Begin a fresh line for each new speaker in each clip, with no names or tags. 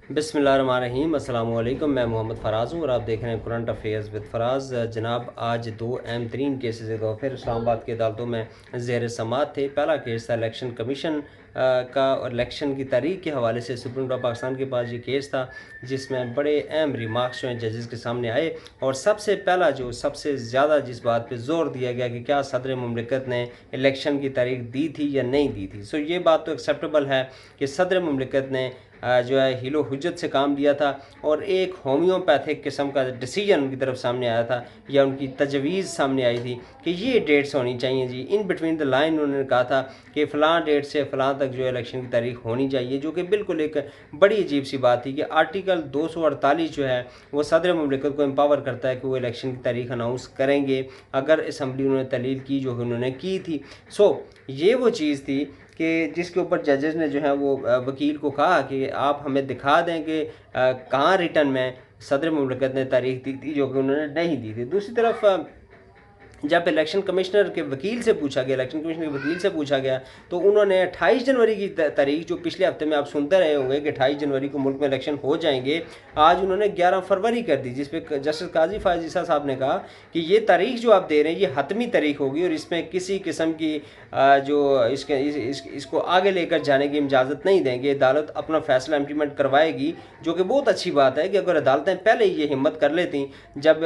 बिस्मिल्लाहिर्रहमानिर्रहीम अस्सलाम वालेकुम। मैं मोहम्मद फ़राज़ हूँ और आप देख रहे हैं करंट अफेयर्स विद फ़राज़। जनाब, आज दो अहम तरीन केसेस एक फिर इस्लामाबाद की अदालतों में ज़ेर समाअत थे। पहला केस था इलेक्शन कमीशन का, और इलेक्शन की तारीख के हवाले से सुप्रीम कोर्ट पाकिस्तान के पास ये केस था, जिसमें बड़े अहम रिमार्क्स जो हैं जजेस के सामने आए। और सबसे पहला जो सबसे ज़्यादा जिस बात पे ज़ोर दिया गया कि क्या सदर मुमलिकत ने इलेक्शन की तारीख दी थी या नहीं दी थी। सो ये बात तो एक्सेप्टेबल है कि सदर मुमलिकत ने जो है हिलो हुज्जत से काम लिया था और एक होम्योपैथिक किस्म का डिसीजन उनकी तरफ सामने आया था, या उनकी तजवीज़ सामने आई थी कि ये डेट्स होनी चाहिए जी। इन बिटवीन द लाइन उन्होंने कहा था कि फ़लाँ डेट से फ़लाँ तक जो है इलेक्शन की तारीख होनी चाहिए, जो कि बिल्कुल एक बड़ी अजीब सी बात थी कि आर्टिकल 248 जो है वो सदर मुमलिकत को एम्पावर करता है कि वो इलेक्शन की तारीख अनाउंस करेंगे अगर असम्बली उन्होंने तहलील की जो उन्होंने की थी। सो ये वो चीज़ थी कि जिसके ऊपर जजेस ने जो है वो वकील को कहा कि आप हमें दिखा दें कि कहाँ रिटर्न में सदर मुमलिकत ने तारीख दी थी, जो कि उन्होंने नहीं दी थी। दूसरी तरफ जब इलेक्शन कमिश्नर के वकील से पूछा गया, इलेक्शन कमीशन के वकील से पूछा गया, तो उन्होंने 28 जनवरी की तारीख, जो पिछले हफ्ते में आप सुनते रहे होंगे कि 28 जनवरी को मुल्क में इलेक्शन हो जाएंगे, आज उन्होंने 11 फरवरी कर दी, जिस पे जस्टिस काजी फायज ईसा साहब ने कहा कि ये तारीख जो आप दे रहे हैं ये हतमी तारीख होगी और इसमें किसी किस्म की जो इसको आगे लेकर जाने की इजाज़त नहीं देंगे। अदालत अपना फैसला इम्प्लीमेंट करवाएगी, जो कि बहुत अच्छी बात है कि अगर अदालतें पहले ही ये हिम्मत कर लेती। जब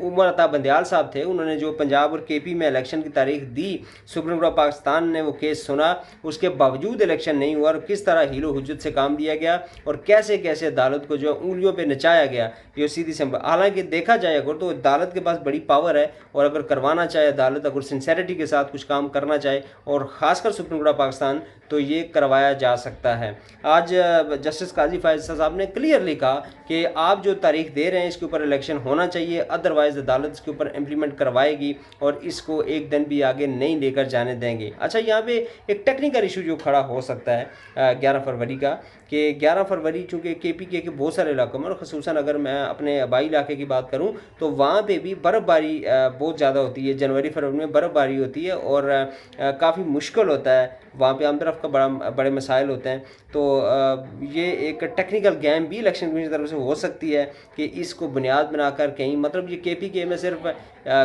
उमर अता बंदयाल साहब थे, उन्होंने जो पंजाब और केपी में इलेक्शन की तारीख दी, सुप्रीम कोर्ट पाकिस्तान ने वो केस सुना, उसके बावजूद इलेक्शन नहीं हुआ और किस तरह हीलो हुज्जत से काम दिया गया और कैसे कैसे अदालत को जो उंगलियों पे नचाया गया, ये सीधी से। हालांकि देखा जाए अगर तो अदालत के पास बड़ी पावर है और अगर करवाना चाहे अदालत, अगर सिंसेरिटी के साथ कुछ काम करना चाहे और ख़ासकर सुप्रीम कोर्ट पाकिस्तान, तो ये करवाया जा सकता है। आज जस्टिस काजी फायज साहब ने क्लियरली कहा कि आप जो तारीख दे रहे हैं इसके ऊपर इलेक्शन होना चाहिए, अदरवाइज़ अदालत इसके ऊपर इम्प्लीमेंट करवाएगी और इसको एक दिन भी आगे नहीं लेकर जाने देंगे। अच्छा, यहाँ पे एक टेक्निकल इशू जो खड़ा हो सकता है 11 फरवरी का, कि 11 फरवरी चूँकि KPK के बहुत सारे इलाकों में, और ख़ुसूसन अगर मैं अपने आबाई इलाके की बात करूँ तो वहाँ पे भी बर्फ़बारी बहुत ज़्यादा होती है। जनवरी फरवरी में बर्फ़बारी होती है और काफ़ी मुश्किल होता है, वहाँ पे आम तरफ का बड़े मसाइल होते हैं। तो ये एक टेक्निकल गेम भी इलेक्शन कमीशन की तरफ से हो सकती है कि इसको बुनियाद बनाकर कहीं, मतलब ये KPK में सिर्फ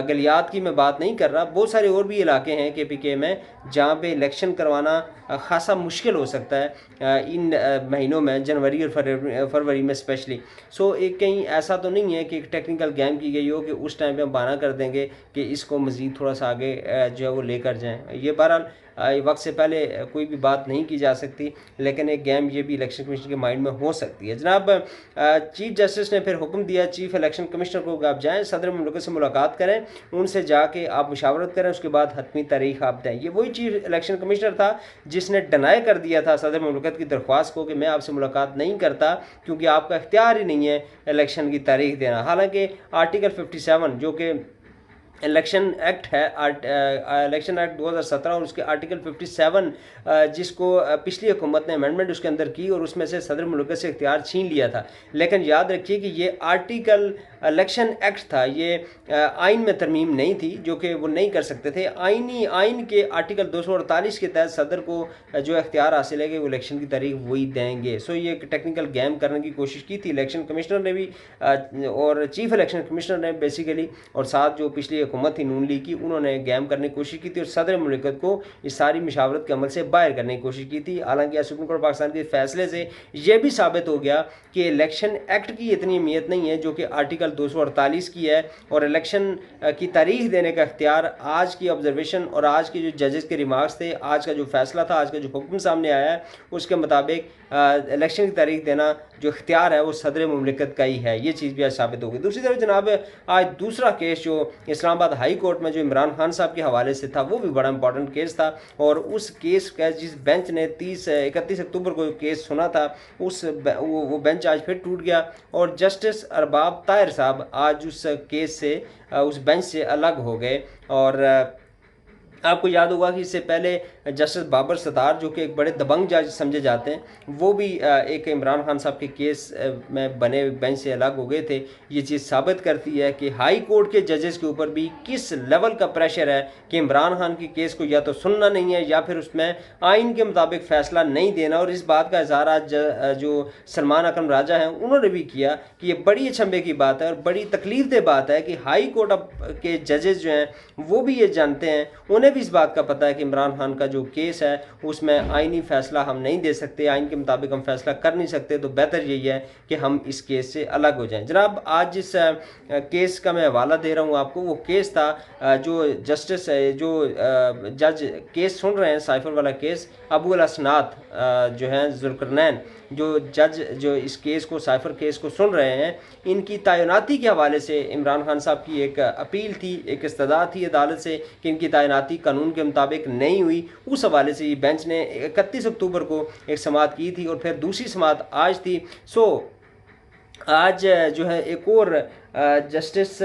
गलियात की मैं बात नहीं कर रहा, बहुत सारे और भी इलाके हैं KPK में जहाँ पे इलेक्शन करवाना ख़ासा मुश्किल हो सकता है इन महीनों में, जनवरी और फरवरी में स्पेशली। सो एक कहीं ऐसा तो नहीं है कि एक टेक्निकल गेम की गई हो कि उस टाइम पे हम बहाना कर देंगे कि इसको मज़ीद थोड़ा सा आगे जो है वो लेकर जाएँ। ये बहरहाल वक्त से पहले कोई भी बात नहीं की जा सकती, लेकिन एक गेम ये भी इलेक्शन कमीशन के माइंड में हो सकती है। जनाब, चीफ जस्टिस ने फिर हुक्म दिया चीफ इलेक्शन कमिश्नर को कि आप जाएँ, सदर मुमलिकत से मुलाकात करें, उनसे जाके आप मुशावरत करें, उसके बाद हतमी तारीख आप दें। ये वही चीफ इलेक्शन कमिश्नर था जिसने डिनाई कर दिया था सदर मुमलिकत की दरख्वास्त को कि मैं आपसे मुलाकात नहीं करता क्योंकि आपका इख्तियार ही नहीं है इलेक्शन की तारीख देना। हालांकि आर्टिकल 57 जो कि इलेक्शन एक्ट है, इलेक्शन एक्ट 2017 और उसके आर्टिकल 57 जिसको पिछली हुकूमत ने अमेंडमेंट उसके अंदर की और उसमें से सदर मुल्क से इख्तियार छीन लिया था। लेकिन याद रखिए कि ये आर्टिकल इलेक्शन एक्ट था, ये आइन में तरमीम नहीं थी, जो कि वो नहीं कर सकते थे। आइन के आर्टिकल 248 के तहत सदर को जो इख्तियार हासिल है कि वो इलेक्शन की तारीख वही देंगे। सो ये एक टेक्निकल गेम करने की कोशिश की थी इलेक्शन कमिश्नर ने भी और चीफ इलेक्शन कमिश्नर ने बेसिकली, और साथ जो पिछली हुकूमत थी नून लीग की, उन्होंने गेम करने की कोशिश की थी और सदर मुमलिकत को इस सारी मशावरत के अमल से बाहर करने की कोशिश की थी। हालांकि सुप्रीम कोर्ट पाकिस्तान के फैसले से यह भी साबित हो गया कि इलेक्शन एक्ट की इतनी अहमियत नहीं है जो कि आर्टिकल 248 की है, और इलेक्शन की तारीख देने का इख्तियार आज की ऑब्जर्वेशन और आज के जो जजेस के रिमार्क्स थे, आज का जो फैसला था, आज का जो हुक्म सामने आया है, उसके मुताबिक इलेक्शन की तारीख देना जो इख्तियार है वो सदर मुमलिकत का ही है। ये चीज़ भी आज साबित होगी। दूसरी तरफ जनाब, आज दूसरा केस जो इस्लामाबाद हाई कोर्ट में जो इमरान खान साहब के हवाले से था, वो भी बड़ा इंपॉर्टेंट केस था, और उस केस का जिस बेंच ने 31 अक्टूबर को केस सुना था, वो बेंच आज फिर टूट गया और जस्टिस अरबाब ताहिर साहब आज उस केस से, उस बेंच से अलग हो गए। और आपको याद होगा कि इससे पहले जस्टिस बाबर सत्तार, जो कि एक बड़े दबंग जज समझे जाते हैं, वो भी एक इमरान खान साहब के केस में बने बेंच से अलग हो गए थे। ये चीज़ साबित करती है कि हाई कोर्ट के जजेस के ऊपर भी किस लेवल का प्रेशर है कि इमरान खान के केस को या तो सुनना नहीं है या फिर उसमें आइन के मुताबिक फ़ैसला नहीं देना। और इस बात का इजहार आज जो सलमान अकरम राजा हैं उन्होंने भी किया कि ये बड़ी अचंभे की बात है और बड़ी तकलीफ दह बात है कि हाई कोर्ट के जजेस जो हैं वो भी ये जानते हैं, उन्हें भी इस बात का पता है कि इमरान खान का जो केस है उसमें आइनी फ़ैसला हम नहीं दे सकते, आइन के मुताबिक हम फैसला कर नहीं सकते, तो बेहतर यही है कि हम इस केस से अलग हो जाएं। जनाब, आज जिस केस का मैं हवाला दे रहा हूँ आपको, वो केस था जो जस्टिस जो जज केस सुन रहे हैं, साइफर वाला केस, अबू अल असनाद जो हैं जुल्करनैन, जो जज जो इस केस को, साइफर केस को सुन रहे हैं, इनकी तैनाती के हवाले से इमरान खान साहब की एक अपील थी, एक इस्तदा थी अदालत से कि इनकी तैनाती कानून के मुताबिक नहीं हुई। उस हवाले से ये बेंच ने 31 अक्टूबर को एक समाअत की थी और फिर दूसरी समाअत आज थी। सो आज जो है एक और जस्टिस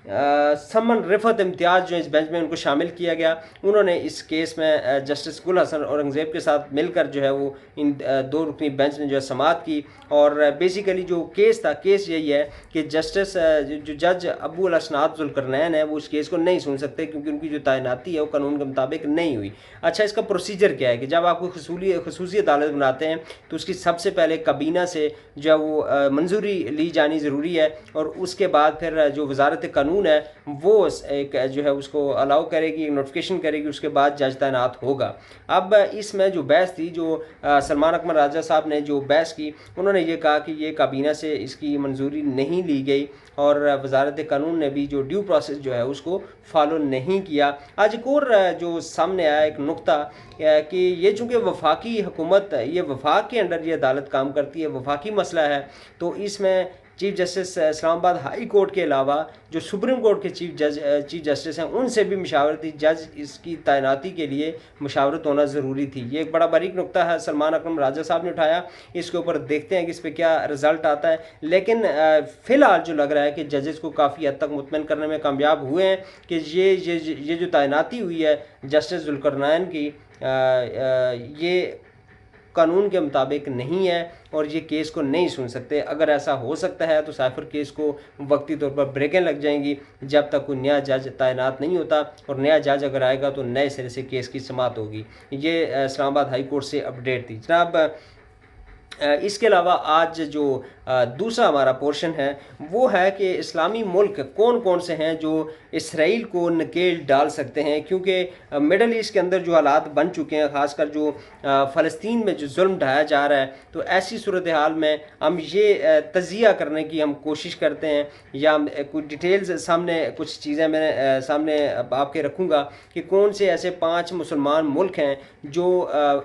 समन रिफत इम्तियाज़ जो इस बेंच में उनको शामिल किया गया। उन्होंने इस केस में जस्टिस गुल हसन औरंगज़ेब के साथ मिलकर जो है वो इन दो रुकनी बेंच ने जो है समाअत की। और बेसिकली जो केस था, केस यही है कि जस्टिस जो जज अबू अल असनाद जुल्करनैन है वो इस केस को नहीं सुन सकते क्योंकि उनकी जो तैनाती है वो कानून के मुताबिक नहीं हुई। अच्छा, इसका प्रोसीजर क्या है कि जब आपको खसूसी अदालत बनाते हैं तो उसकी सबसे पहले काबीना से जो है वो मंजूरी ली जानी ज़रूरी है और उसके बाद फिर जो वजारत कानून है वो एक जो है उसको अलाउ करेगी, नोटिफिकेशन करेगी, उसके बाद जज तैनात होगा। अब इसमें जो बहस थी, जो सलमान अकरम राजा साहब ने जो बहस की, उन्होंने ये कहा कि ये काबीना से इसकी मंजूरी नहीं ली गई और वजारत कानून ने भी जो ड्यू प्रोसेस जो है उसको फॉलो नहीं किया। आज एक और जो सामने आया एक नुक्ता कि ये चूँकि वफाकी हुकूमत, ये वफाक के अंडर ये अदालत काम करती है, वफाकी मसला है, तो इसमें chief justice Islamabad high court के अलावा जो सुप्रीम कोर्ट के चीफ जस्टिस हैं उनसे भी मशावरती जज इसकी तैनाती के लिए मशावरत होना ज़रूरी थी। ये एक बड़ा बारीक नुक्ता है, सलमान अकरम राजा साहब ने उठाया। इसके ऊपर देखते हैं कि इस पर क्या रिज़ल्ट आता है। लेकिन फ़िलहाल जो लग रहा है कि जजेस को काफ़ी हद तक मुतमईन करने में कामयाब हुए हैं कि ये जो तैनाती हुई है जस्टिस जुल्करनैन की, ये कानून के मुताबिक नहीं है और ये केस को नहीं सुन सकते। अगर ऐसा हो सकता है तो साइफर केस को वक्ती तौर पर ब्रेकें लग जाएंगी जब तक कोई नया जज तैनात नहीं होता, और नया जज अगर आएगा तो नए सिरे से केस की समाअत होगी। ये इस्लामाबाद हाई कोर्ट से अपडेट थी। जनाब, इसके अलावा आज जो दूसरा हमारा पोर्शन है वो है कि इस्लामी मुल्क कौन कौन से हैं जो इसराइल को नकेल डाल सकते हैं, क्योंकि मिडल ईस्ट के अंदर जो हालात बन चुके हैं, ख़ासकर जो फ़लस्तीन में जो जुल्म ढाया जा रहा है, तो ऐसी सूरत हाल में हम ये तजिया करने की हम कोशिश करते हैं या कुछ डिटेल्स सामने, कुछ चीज़ें मैं सामने आपके रखूँगा कि कौन से ऐसे 5 मुसलमान मुल्क हैं जो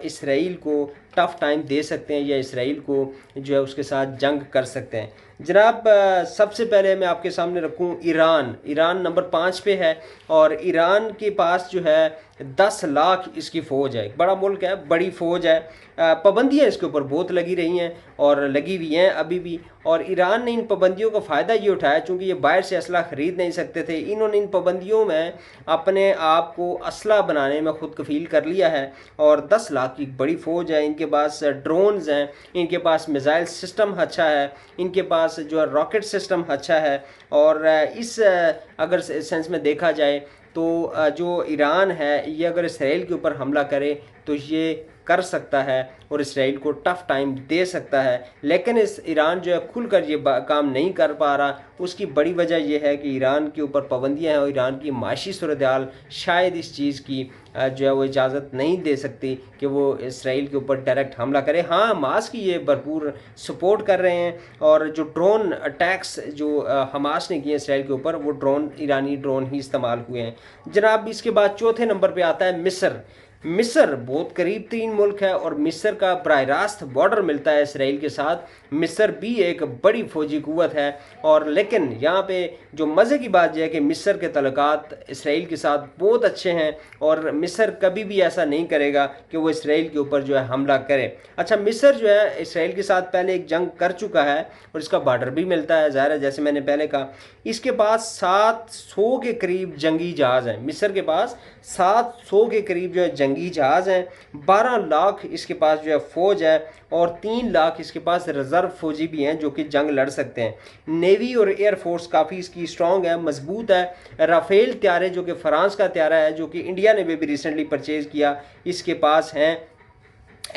इसराइल को टफ़ टाइम दे सकते हैं या इसराइल को जो है उसके साथ जंग कर सकते हैं। जनाब, सबसे पहले मैं आपके सामने रखूं ईरान नंबर 5 पे है और ईरान के पास जो है 10 लाख इसकी फ़ौज है। बड़ा मुल्क है, बड़ी फ़ौज है, पाबंदियाँ इसके ऊपर बहुत लगी रही हैं और लगी हुई हैं अभी भी। और ईरान ने इन पाबंदियों का फ़ायदा ये उठाया, चूँकि ये बाहर से असला ख़रीद नहीं सकते थे, इन्होंने इन पाबंदियों में अपने आप को असला बनाने में खुद कफ़ील कर लिया है। और 10 लाख की बड़ी फ़ौज है, इनके पास ड्रोन्स हैं, इनके पास मिसाइल सिस्टम अच्छा है, इनके पास जो है रॉकेट सिस्टम अच्छा है। और इस अगर सेंस में देखा जाए तो जो ईरान है ये अगर इसराइल के ऊपर हमला करे तो ये कर सकता है और इसराइल को टफ़ टाइम दे सकता है। लेकिन इस ईरान जो है खुलकर ये काम नहीं कर पा रहा, उसकी बड़ी वजह यह है कि ईरान के ऊपर पाबंदियाँ हैं और ईरान की माशी सूरत हाल शायद इस चीज़ की जो है वो इजाज़त नहीं दे सकती कि वो इसराइल के ऊपर डायरेक्ट हमला करे। हाँ, हमास की ये भरपूर सपोर्ट कर रहे हैं और जो ड्रोन अटैक्स जो हमास ने किए इसराइल के ऊपर, वो ड्रोन ईरानी ड्रोन ही इस्तेमाल हुए हैं। जनाब, इसके बाद चौथे नंबर पर आता है मिस्र। मिस्र बहुत करीब तरीन मुल्क है और मिस्र का बराह रास्त बॉर्डर मिलता है इसराइल के साथ। मिस्र भी एक बड़ी फौजी कुव्वत है। और लेकिन यहाँ पे जो मज़े की बात यह है कि मिस्र के तल्लुकात इसराइल के साथ बहुत अच्छे हैं और मिस्र कभी भी ऐसा नहीं करेगा कि वो इसराइल के ऊपर जो है हमला करे। अच्छा, मिस्र जो है इसराइल के साथ पहले एक जंग कर चुका है और इसका बॉर्डर भी मिलता है, ज़ाहिर है जैसे मैंने पहले कहा। इसके पास 700 के करीब जंगी जहाज़ हैं। मिस्र के पास 700 के करीब जो है जंगी जहाज़ हैं। 12 लाख इसके पास जो है फ़ौज है और 3 लाख इसके पास रिज़र्व फौजी भी हैं जो कि जंग लड़ सकते हैं। नेवी और एयरफोर्स काफ़ी इसकी स्ट्रॉन्ग है, मजबूत है। राफेल त्यारे जो कि फ्रांस का त्यारा है, जो कि इंडिया ने भी रिसेंटली परचेज़ किया, इसके पास हैं।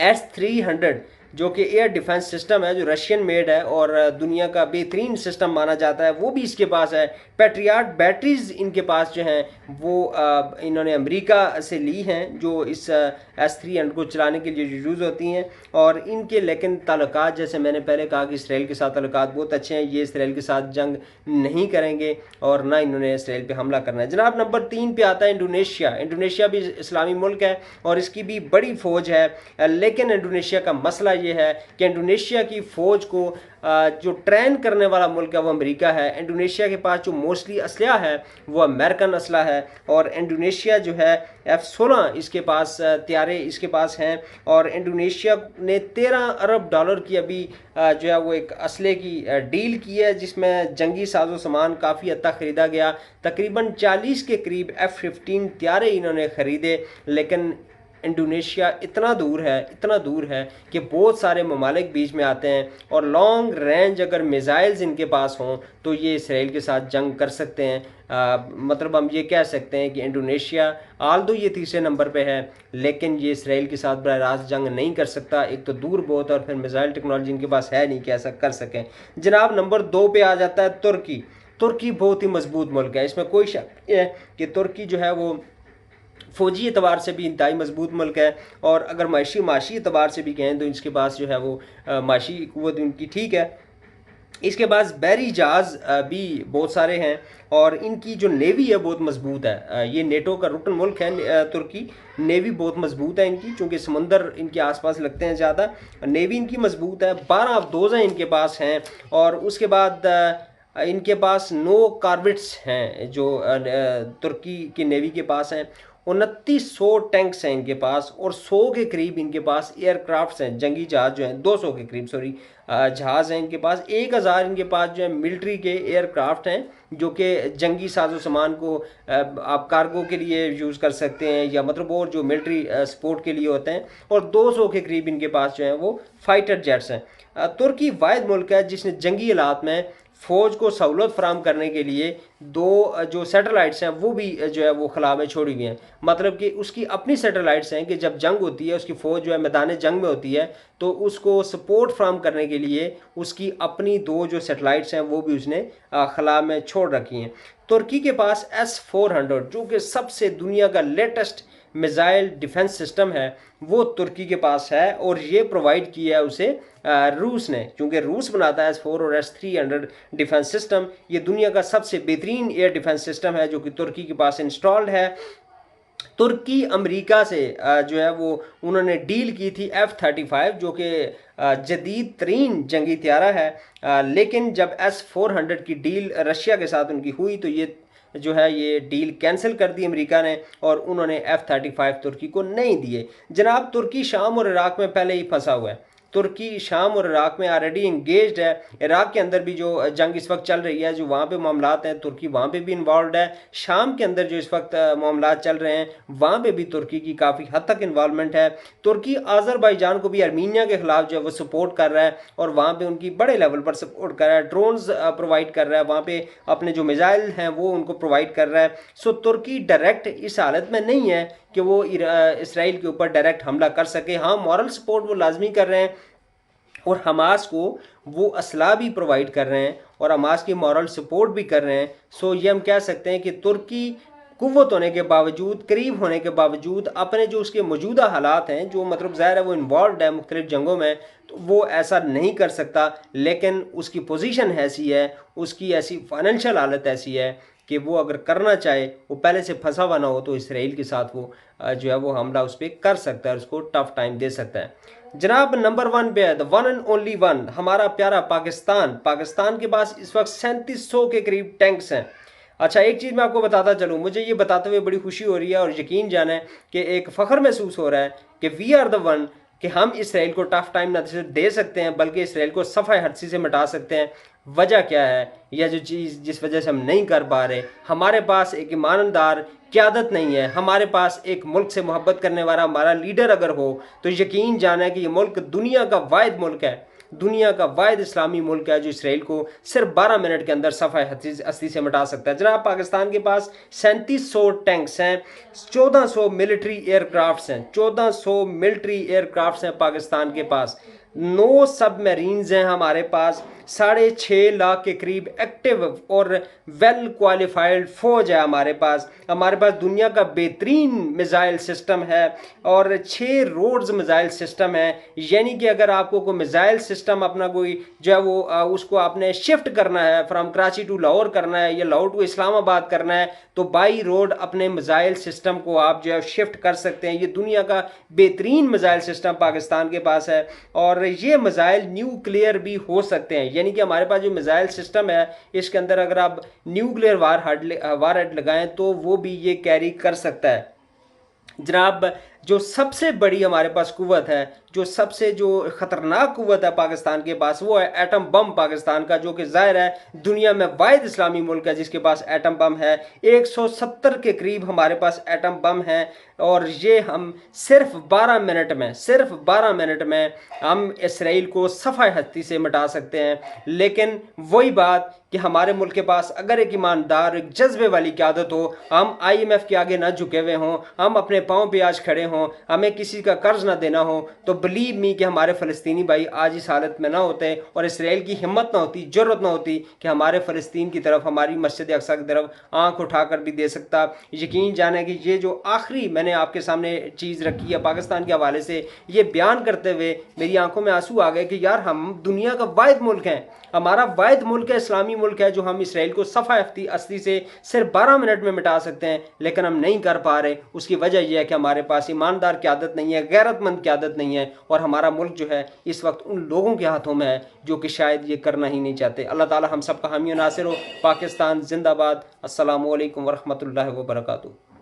S-300 जो कि एयर डिफेंस सिस्टम है, जो रशियन मेड है और दुनिया का बेहतरीन सिस्टम माना जाता है, वो भी इसके पास है। पैट्रियाट बैटरीज इनके पास जो हैं वो इन्होंने अमेरिका से ली हैं, जो इस S-300 को चलाने के लिए यूज़ होती हैं। और इनके लेकिन ताल्लुकात, जैसे मैंने पहले कहा कि इसराइल के साथ ताल्लुकात बहुत अच्छे हैं। ये इसराइल के साथ जंग नहीं करेंगे और ना इन्होंने इसराइल पे हमला करना है। जनाब, नंबर 3 पे आता है इंडोनेशिया। इंडोनेशिया भी इस्लामी मुल्क है और इसकी भी बड़ी फ़ौज है। लेकिन इंडोनेशिया का मसला ये है कि इंडोनेशिया की फ़ौज को जो ट्रेन करने वाला मुल्क है वो अमेरिका है। इंडोनेशिया के पास जो मोस्टली असलहा है वो अमेरिकन असलहा है। और इंडोनेशिया जो है F-16 इसके पास त्यारे इसके पास हैं। और इंडोनेशिया ने 13 अरब डॉलर की अभी जो है वो एक असले की डील की है, जिसमें जंगी साजो सामान काफ़ी हद तक ख़रीदा गया। तकरीबन 40 के करीब F-15 त्यारे इन्होंने ख़रीदे। लेकिन इंडोनेशिया इतना दूर है कि बहुत सारे ममालिक बीच में आते हैं और लॉन्ग रेंज अगर मिज़ाइल्स इनके पास हों तो ये इसराइल के साथ जंग कर सकते हैं। मतलब हम ये कह सकते हैं कि इंडोनेशिया आल्दो ये तीसरे नंबर पे है, लेकिन ये इसराइल के साथ बराह रास्त जंग नहीं कर सकता। एक तो दूर बहुत और फिर मिज़ाइल टेक्नोलॉजी इनके पास है नहीं कि ऐसा कर सकें। जनाब, नंबर 2 पे आ जाता है तुर्की। तुर्की बहुत ही मजबूत मुल्क है, इसमें कोई शक नहीं है कि तुर्की जो है वो फ़ौजी एतबार से भी इंतहाई मजबूत मुल्क है। और अगर माशी एतबार से भी कहें तो इसके पास जो है वो माशी क़ुव्वत उनकी ठीक है। इसके पास बहरी जहाज़ भी बहुत सारे हैं और इनकी जो नेवी है बहुत मजबूत है। ये नेटो का रुकन मुल्क है तुर्की। नेवी बहुत मजबूत है इनकी, चूँकि समंदर इनके आसपास लगते हैं ज़्यादा। नेवी इनकी मजबूत है। 12 अफदोज़ हैं इनके पास हैं। और उसके बाद इनके पास 9 कार्वेट्स हैं जो तुर्की की नेवी के पास हैं। 2900 टैंक्स हैं इनके पास और 100 के करीब इनके पास एयरक्राफ्ट्स हैं, जंगी जहाज़ जो हैं 200 के करीब जहाज़ हैं इनके पास। 1000 इनके पास जो है मिलिट्री के एयरक्राफ्ट हैं जो कि जंगी साजो सामान को आप कार्गो के लिए यूज़ कर सकते हैं या मतलब और जो मिलिट्री सपोर्ट के लिए होते हैं। और 200 के करीब इनके पास जो है वो फाइटर जेट्स हैं। तुर्की वाहिद मुल्क है जिसने जंगी हालात में फ़ौज को सहूलत फराम करने के लिए 2 जो सैटेलाइट्स हैं वो भी जो है वो खला में छोड़ी हुई हैं। मतलब कि उसकी अपनी सैटेलाइट्स हैं कि जब जंग होती है, उसकी फ़ौज जो है मैदान जंग में होती है, तो उसको सपोर्ट फराम करने के लिए उसकी अपनी 2 जो सैटेलाइट्स हैं वो भी उसने खला में छोड़ रखी हैं। तुर्की के पास S-400 जो कि सबसे दुनिया का लेटेस्ट मिज़ाइल डिफेंस सिस्टम है वो तुर्की के पास है और ये प्रोवाइड किया है उसे रूस ने, क्योंकि रूस बनाता है S-4 और S-300 डिफेंस सिस्टम। ये दुनिया का सबसे बेहतरीन एयर डिफेंस सिस्टम है जो कि तुर्की के पास इंस्टॉल्ड है। तुर्की अमेरिका से जो है वो उन्होंने डील की थी F-35 जो कि जदीद तरीन जंगी त्यारा है। लेकिन जब S-400 की डील रशिया के साथ उनकी हुई तो ये जो है ये डील कैंसिल कर दी अमेरिका ने और उन्होंने F-35 तुर्की को नहीं दिए। जनाब, तुर्की शाम और इराक में पहले ही फंसा हुआ है। तुर्की शाम और इराक में ऑलरेडी इंगेज्ड है। इराक के अंदर भी जो जंग इस वक्त चल रही है, जो वहाँ पे मामलात हैं, तुर्की वहाँ पे भी इन्वॉल्व है। शाम के अंदर जो इस वक्त मामलात चल रहे हैं वहाँ पे भी तुर्की की काफ़ी हद तक इन्वॉल्वमेंट है। तुर्की आज़रबाईजान को भी आर्मीनिया के ख़िलाफ़ जो है वो सपोर्ट कर रहा है और वहाँ पर उनकी बड़े लेवल पर सपोर्ट कर रहा है। ड्रोन्स प्रोवाइड कर रहा है, वहाँ पर अपने जो मिज़ाइल हैं वो उनको प्रोवाइड कर रहा है। सो तुर्की डायरेक्ट इस हालत में नहीं है कि वो इसराइल के ऊपर डायरेक्ट हमला कर सके। हाँ, मॉरल सपोर्ट वो लाजमी कर रहे हैं और हमास को वो असला भी प्रोवाइड कर रहे हैं और हमास की मॉरल सपोर्ट भी कर रहे हैं। सो ये हम कह सकते हैं कि तुर्की कुव्वत होने के बावजूद, करीब होने के बावजूद, अपने जो उसके मौजूदा हालात हैं, जो मतलब ज़ाहिर है वो इन्वॉल्व है मुख्तलिफ जंगों में, तो वो ऐसा नहीं कर सकता। लेकिन उसकी पोजीशन ऐसी है, उसकी ऐसी फाइनेंशियल हालत ऐसी है कि वो अगर करना चाहे, वो पहले से फंसा हुआ ना हो, तो इसराइल के साथ वो जो है वो हमला उस पर कर सकता है, उसको टफ टाइम दे सकता है। जनाब नंबर 1 पे है the one and only one, हमारा प्यारा पाकिस्तान। पाकिस्तान के पास इस वक्त 3700 के करीब टैंक्स हैं। अच्छा, एक चीज़ मैं आपको बताता चलूँ, मुझे ये बताते हुए बड़ी खुशी हो रही है और यकीन जाना है कि एक फ़ख्र महसूस हो रहा है कि वी आर द वन, कि हम इसराइल को टफ टाइम न सिर्फ दे सकते हैं बल्कि इसराइल को सफ़ाई हदसी से मिटा सकते हैं। वजह क्या है, या जो चीज़ जिस वजह से हम नहीं कर पा रहे, हमारे पास एक ईमानदार क़यादत नहीं है। हमारे पास एक मुल्क से मोहब्बत करने वाला हमारा लीडर अगर हो तो यकीन जाना है कि ये मुल्क दुनिया का वाहिद मुल्क है, दुनिया का वाहिद इस्लामी मुल्क है जो इसराइल को सिर्फ 12 मिनट के अंदर सफ़ाई हस्ती से मिटा सकता है। जनाब पाकिस्तान के पास 3700 टैंक्स हैं, 1400 मिलिट्री एयरक्राफ्ट्स हैं, 1400 मिलिट्री एयरक्राफ्ट्स हैं पाकिस्तान के पास, 9 सबमरीन्स हैं हमारे पास, 6.5 लाख के करीब एक्टिव और वेल क्वालिफाइड फौज है हमारे पास दुनिया का बेहतरीन मिज़ाइल सिस्टम है और 6 रोड्स मिज़ाइल सिस्टम है। यानी कि अगर आपको कोई मिज़ाइल सिस्टम अपना कोई जो है वो उसको आपने शिफ्ट करना है, फ्राम कराची टू लाहौर करना है या लाहौर टू इस्लामाबाद करना है, तो बाई रोड अपने मिज़ाइल सिस्टम को आप जो है शिफ्ट कर सकते हैं। ये दुनिया का बेहतरीन मिज़ाइल सिस्टम पाकिस्तान के पास है और ये मिज़ाइल न्यूक्लियर भी हो सकते हैं। यानी कि हमारे पास जो मिज़ाइल सिस्टम है इसके अंदर अगर आप न्यूक्लियर वारहेड लगाएं तो वो भी ये कैरी कर सकता है। जनाब जो सबसे बड़ी हमारे पास कुव्वत है, जो ख़तरनाक कुव्वत है पाकिस्तान के पास, वो है एटम बम पाकिस्तान का, जो कि ज़ाहिर है दुनिया में वाहिद इस्लामी मुल्क है जिसके पास एटम बम है। 170 के करीब हमारे पास एटम बम है और ये हम सिर्फ 12 मिनट में हम इसराइल को सफ़ाई हस्ती से मिटा सकते हैं। लेकिन वही बात कि हमारे मुल्क के पास अगर एक ईमानदार, एक जज्बे वाली क़यादत हो, हम IMF के आगे ना झुके हुए हों, हम अपने पाँव पे आज खड़े हों, हमें किसी का कर्ज ना देना हो, तो बिलीव मी कि हमारे फ़लस्तीनी भाई आज इस हालत में ना होते और इसराइल की हिम्मत ना होती, ज़रूरत ना होती कि हमारे फ़लस्तीन की तरफ, हमारी मस्जिद अक्सा की तरफ आँख उठा कर भी दे सकता। यकीन जाने कि ये जो आखिरी मैंने आपके सामने चीज़ रखी है पाकिस्तान के हवाले से, ये बयान करते हुए मेरी आंखों में आंसू आ गए कि यार हम दुनिया का वाहिद मुल्क हैं, हमारा वाहिद मुल्क है, इस्लामी मुल्क है, जो हम इसराइल को सफ़ाई हस्ती से सिर्फ 12 मिनट में मिटा सकते हैं, लेकिन हम नहीं कर पा रहे। उसकी वजह यह है कि हमारे पास ईमानदार क़यादत नहीं है, गैरतमंद क़यादत नहीं है और हमारा मुल्क जो है इस वक्त उन लोगों के हाथों में है जो कि शायद ये करना ही नहीं चाहते। अल्लाह ताला हम सब का हामी नासिर हो। पाकिस्तान जिंदाबाद। अस्सलामु अलैकुम वरहमतुल्लाहि वबरकातुहू।